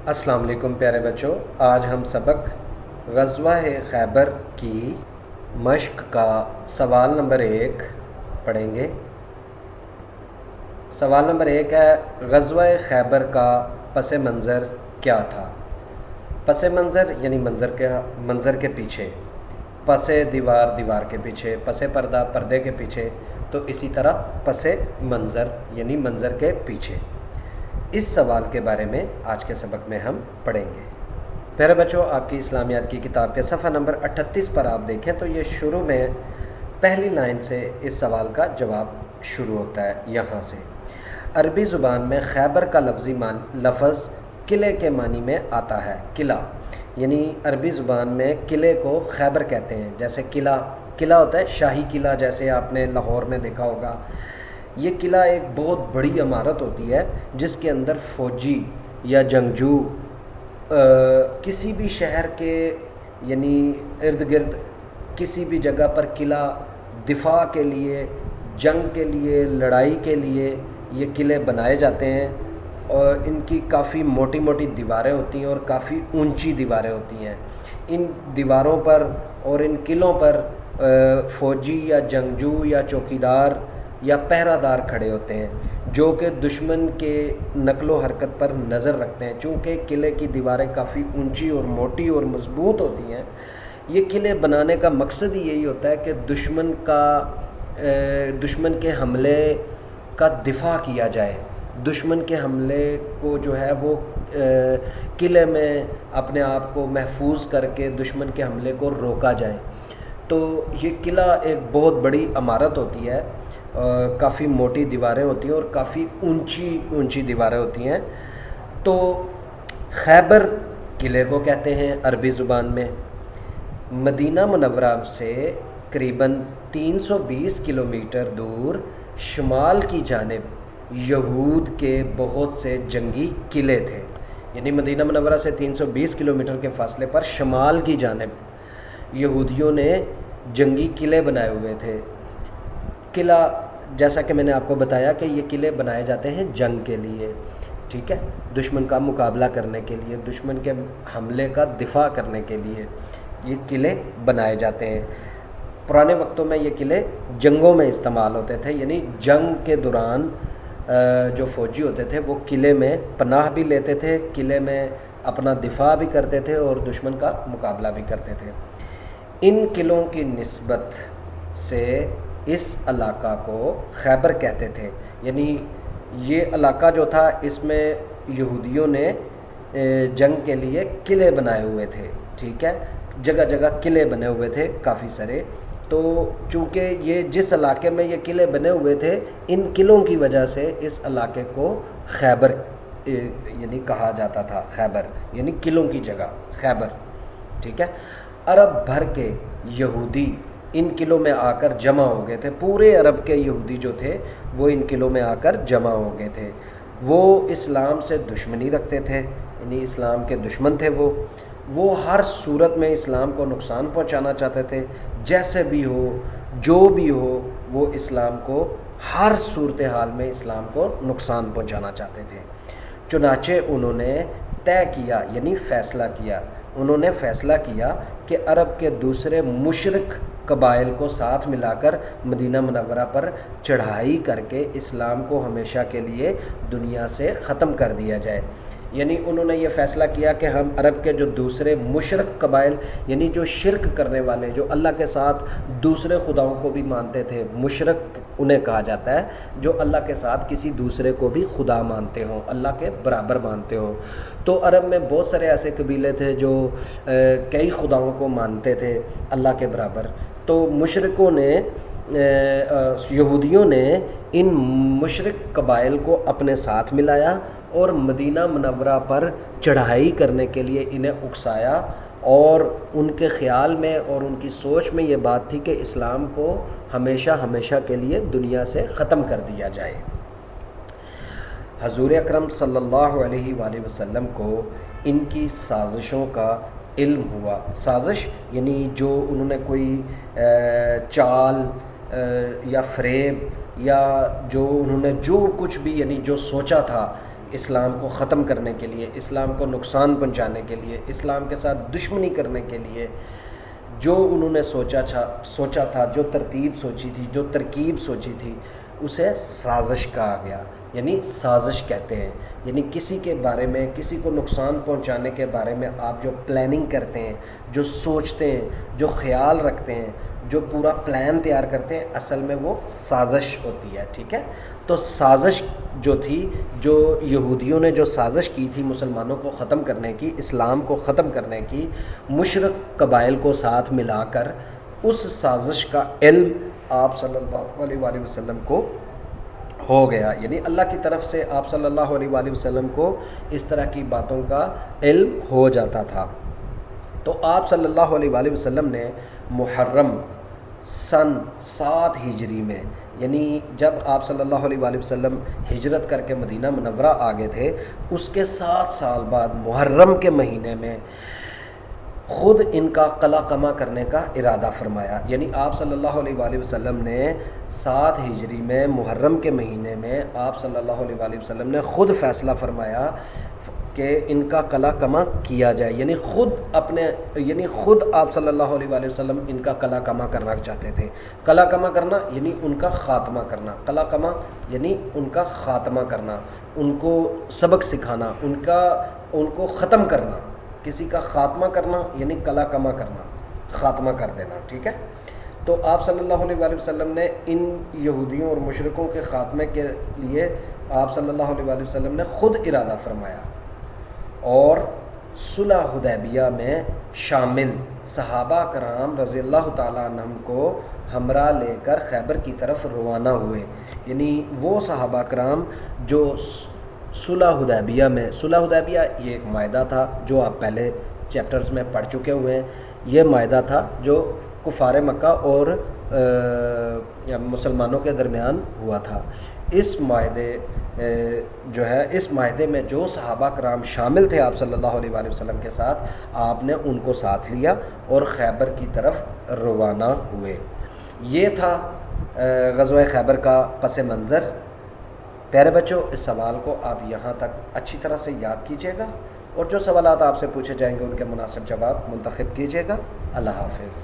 السلام علیکم پیارے بچوں، آج ہم سبق غزوہ خیبر کی مشق کا سوال نمبر 1 پڑھیں گے۔ سوال نمبر 1 ہے، غزوہ خیبر کا پس منظر کیا تھا؟ پس منظر یعنی منظر کے پیچھے، پس دیوار دیوار کے پیچھے، پس پردہ پردے کے پیچھے، تو اسی طرح پس منظر یعنی منظر کے پیچھے۔ اس سوال کے بارے میں آج کے سبق میں ہم پڑھیں گے۔ پیارے بچوں، آپ کی اسلامیات کی کتاب کے صفحہ نمبر 38 پر آپ دیکھیں تو یہ شروع میں پہلی لائن سے اس سوال کا جواب شروع ہوتا ہے یہاں سے۔ عربی زبان میں خیبر کا لفظ قلعے کے معنی میں آتا ہے۔ قلعہ یعنی عربی زبان میں قلعے کو خیبر کہتے ہیں۔ جیسے قلعہ ہوتا ہے شاہی قلعہ، جیسے آپ نے لاہور میں دیکھا ہوگا۔ یہ قلعہ ایک بہت بڑی عمارت ہوتی ہے جس کے اندر فوجی یا جنگجو کسی بھی شہر کے یعنی ارد گرد کسی بھی جگہ پر قلعہ دفاع کے لیے، جنگ کے لیے، لڑائی کے لیے یہ قلعے بنائے جاتے ہیں، اور ان کی کافی موٹی موٹی دیواریں ہوتی ہیں اور کافی اونچی دیواریں ہوتی ہیں۔ ان دیواروں پر اور ان قلعوں پر فوجی یا جنگجو یا چوکیدار یا پہرہ دار کھڑے ہوتے ہیں جو کہ دشمن کے نقل و حرکت پر نظر رکھتے ہیں۔ چونکہ قلعے کی دیواریں کافی اونچی اور موٹی اور مضبوط ہوتی ہیں، یہ قلعے بنانے کا مقصد ہی یہی ہوتا ہے کہ دشمن کے حملے کا دفاع کیا جائے، دشمن کے حملے کو جو ہے وہ قلعے میں اپنے آپ کو محفوظ کر کے دشمن کے حملے کو روکا جائے۔ تو یہ قلعہ ایک بہت بڑی عمارت ہوتی ہے، کافی موٹی دیواریں ہوتی ہیں اور کافی اونچی دیواریں ہوتی ہیں۔ تو خیبر قلعے کو کہتے ہیں عربی زبان میں۔ مدینہ منورہ سے قریباً 320 کلومیٹر دور شمال کی جانب یہود کے بہت سے جنگی قلعے تھے۔ یعنی مدینہ منورہ سے 320 کلومیٹر کے فاصلے پر شمال کی جانب یہودیوں نے جنگی قلعے بنائے ہوئے تھے۔ قلعہ جیسا کہ میں نے آپ کو بتایا کہ یہ قلعے بنائے جاتے ہیں جنگ کے لیے، ٹھیک ہے، دشمن کا مقابلہ کرنے کے لیے، دشمن کے حملے کا دفاع کرنے کے لیے یہ قلعے بنائے جاتے ہیں۔ پرانے وقتوں میں یہ قلعے جنگوں میں استعمال ہوتے تھے، یعنی جنگ کے دوران جو فوجی ہوتے تھے وہ قلعے میں پناہ بھی لیتے تھے، قلعے میں اپنا دفاع بھی کرتے تھے اور دشمن کا مقابلہ بھی کرتے تھے۔ ان قلعوں کی نسبت سے اس علاقہ کو خیبر کہتے تھے۔ یعنی یہ علاقہ جو تھا اس میں یہودیوں نے جنگ کے لیے قلعے بنائے ہوئے تھے، ٹھیک ہے، جگہ جگہ قلعے بنے ہوئے تھے کافی سارے۔ تو چونکہ یہ جس علاقے میں یہ قلعے بنے ہوئے تھے، ان قلعوں کی وجہ سے اس علاقے کو خیبر یعنی کہا جاتا تھا۔ خیبر یعنی قلعوں کی جگہ خیبر، ٹھیک ہے۔ عرب بھر کے یہودی ان قلعوں میں آ کر جمع ہو گئے تھے۔ پورے عرب کے یہودی جو تھے وہ ان قلعوں میں آ کر جمع ہو گئے تھے۔ وہ اسلام سے دشمنی رکھتے تھے، یعنی اسلام کے دشمن تھے۔ وہ ہر صورت میں اسلام کو نقصان پہنچانا چاہتے تھے، جیسے بھی ہو، جو بھی ہو، وہ اسلام کو ہر صورتحال میں اسلام کو نقصان پہنچانا چاہتے تھے۔ چنانچہ انہوں نے طے کیا یعنی فیصلہ کیا کہ عرب کے دوسرے مشرک قبائل کو ساتھ ملا کر مدینہ منورہ پر چڑھائی کر کے اسلام کو ہمیشہ کے لیے دنیا سے ختم کر دیا جائے۔ یعنی انہوں نے یہ فیصلہ کیا کہ ہم عرب کے جو دوسرے مشرک قبائل یعنی جو شرک کرنے والے، جو اللہ کے ساتھ دوسرے خداؤں کو بھی مانتے تھے، مشرک انہیں کہا جاتا ہے جو اللہ کے ساتھ کسی دوسرے کو بھی خدا مانتے ہوں، اللہ کے برابر مانتے ہوں۔ تو عرب میں بہت سارے ایسے قبیلے تھے جو کئی خداؤں کو مانتے تھے اللہ کے برابر۔ تو مشرکوں نے یہودیوں نے ان مشرک قبائل کو اپنے ساتھ ملایا اور مدینہ منورہ پر چڑھائی کرنے کے لیے انہیں اکسایا، اور ان کے خیال میں اور ان کی سوچ میں یہ بات تھی کہ اسلام کو ہمیشہ کے لیے دنیا سے ختم کر دیا جائے۔ حضور اکرم صلی اللہ علیہ وآلہ وسلم کو ان کی سازشوں کا علم ہوا۔ سازش یعنی جو انہوں نے کوئی چال یا فریب یا جو انہوں نے جو کچھ بھی یعنی جو سوچا تھا اسلام کو ختم کرنے کے لیے، اسلام کو نقصان پہنچانے کے لیے، اسلام کے ساتھ دشمنی کرنے کے لیے جو انہوں نے سوچا تھا، جو ترتیب سوچی تھی، جو ترکیب سوچی تھی، اسے سازش کہا گیا، یعنی سازش کہتے ہیں۔ یعنی کسی کے بارے میں، کسی کو نقصان پہنچانے کے بارے میں آپ جو پلاننگ کرتے ہیں، جو سوچتے ہیں، جو خیال رکھتے ہیں، جو پورا پلان تیار کرتے ہیں، اصل میں وہ سازش ہوتی ہے، ٹھیک ہے۔ تو سازش جو تھی، جو یہودیوں نے جو سازش کی تھی مسلمانوں کو ختم کرنے کی، اسلام کو ختم کرنے کی، مشرک قبائل کو ساتھ ملا کر، اس سازش کا علم آپ صلی اللہ علیہ وآلہ وسلم کو ہو گیا، یعنی اللہ کی طرف سے آپ صلی اللہ علیہ وآلہ وسلم کو اس طرح کی باتوں کا علم ہو جاتا تھا۔ تو آپ صلی اللہ علیہ وآلہ وسلم نے محرم سن 7 ہجری میں، یعنی جب آپ صلی اللہ علیہ وآلہ وسلم ہجرت کر کے مدینہ منورہ آگے تھے، اس کے 7 سال بعد محرم کے مہینے میں خود ان کا قلع کما کرنے کا ارادہ فرمایا۔ یعنی آپ صلی اللہ علیہ وآلہ وسلم نے 7 ہجری میں محرم کے مہینے میں آپ صلی اللہ علیہ وآلہ وسلم نے خود فیصلہ فرمایا کہ ان کا قلع کما کیا جائے، یعنی خود آپ صلی اللہ علیہ وآلہ وسلم ان کا قلع کما کرنا چاہتے تھے۔ قلع کما کرنا یعنی ان کا خاتمہ کرنا، قلع کما یعنی ان کا خاتمہ کرنا، ان کو سبق سکھانا، ان کو ختم کرنا۔ کسی کا خاتمہ کرنا یعنی قلع کما کرنا، خاتمہ کر دینا، ٹھیک ہے۔ تو آپ صلی اللہ علیہ وآلہ وسلم نے ان یہودیوں اور مشرکوں کے خاتمے کے لیے آپ صلی اللہ علیہ وآلہ وسلم نے خود ارادہ فرمایا، اور صلح حدیبیہ میں شامل صحابہ کرام رضی اللہ تعالیٰ عنہم کو ہمراہ لے کر خیبر کی طرف روانہ ہوئے۔ یعنی وہ صحابہ کرام جو صلح حدیبیہ میں، صلح حدیبیہ یہ ایک معاہدہ تھا جو آپ پہلے چیپٹرز میں پڑھ چکے ہوئے ہیں۔ یہ معاہدہ تھا جو کفار مکہ اور مسلمانوں کے درمیان ہوا تھا۔ اس معاہدے میں جو صحابہ کرام شامل تھے آپ صلی اللہ علیہ وآلہ وسلم کے ساتھ، آپ نے ان کو ساتھ لیا اور خیبر کی طرف روانہ ہوئے۔ یہ تھا غزوہ خیبر کا پس منظر۔ پیارے بچوں، اس سوال کو آپ یہاں تک اچھی طرح سے یاد کیجیے گا، اور جو سوالات آپ سے پوچھے جائیں گے ان کے مناسب جواب منتخب کیجیے گا۔ اللہ حافظ۔